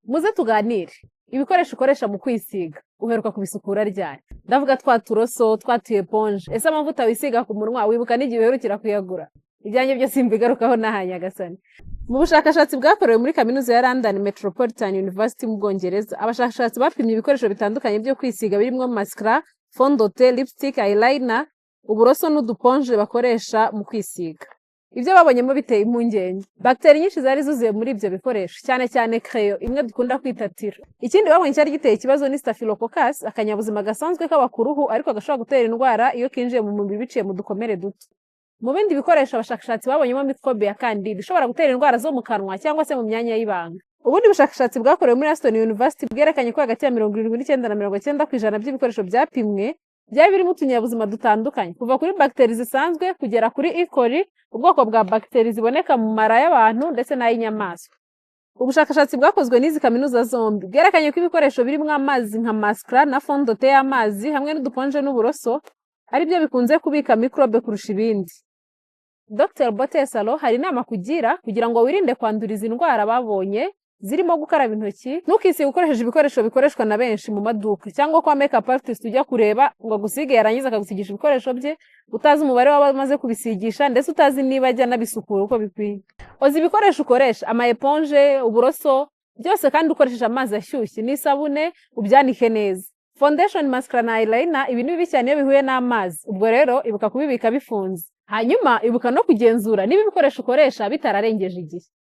Muze tuganire ibikoresho ukoresha mu kwisiga uheruka kubisukura ryari? Ndavuga twa turoso, twa eponge. Ese amavuta wisiga ku munwa wibuka n'igihe uherukira kuyagura? Ibyanjye byose mbigarukaho nahanya gasani. Mu bushakashatsi bwakorewe muri kaminuza ya London Metropolitan University mu Bwongereza, abashakashatsi bapimye ibikoresho bitandukanye byo kwisiga birimo mascara, fond de teint, lipstick, eyeliner, uburoso n'uduponge bakoresha mu kwisiga. Ibyo babonyemo biteye impungenge. Bakteri nyinshi zari zuzuye muri ibyo bikoresho, cyane cyane creo, imwe dukunda kwita tiro. Ikindi babonye cyari giteye ikibazo ni Staphylococcus, akanyabuzima gasanzwe kaba ku ruhu ariko gashobora gutera indwara iyo kinjiye mu mubiri biciye mu dukomere duto. Mu bindi bikoresho abashakashatsi babonyemo microbe ya Candida ishobora gutera indwara zo mu kanwa cyangwa se mu myanya y'ibanga. Ubundi bushakashatsi bwakorewe muri Aston University bwerekanye ko hagati ya 79 na 90% by'ibikoresho byapimwe byari birimo utunyabuzima dutandukanye, kuva kuri bakteri zisanzwe kugera kuri E. coli, ubwoko bwa bakteri ziboneka mu mara y'abantu ndetse n'ay'inyamaswa. Ubushakashatsi bwakozwe n'izi kaminuza zombi bwerekanye ko ibikoresho birimo amazi nka mascara na fond de teint y'amazi hamwe n'uduponje n'uburoso ari byo bikunze kubika microbe kurusha ibindi. Dr. Botesalo hari inama kugira ngo wirinde kwanduriza indwara babonye zirimo gukaraba intoki, ntukisige ukoresheje ibikoresho bikoreshwa na benshi mu maduka cyangwa kwa makeup artist ujya kureba ngo agusige yarangiza akagusigisha ibikoresho bye utazi umubare w'abamaze kubisigisha ndetse utazi niba ajya nabisukura uko bikwiye. Oza ibikoresho ukoresha, ama eponge, uburoso, byose kandi ukoresheje amazi ashyushye n'isabune ubyanike neza. Foundation, mascara na eyeliner ibi ni bibi cyane iyo bihuye n'amazi, ubwo rero ibuka kubibika bifunze. Hanyuma ibuka no kugenzura niba ibikoresho ukoresha bitararengeje igihe.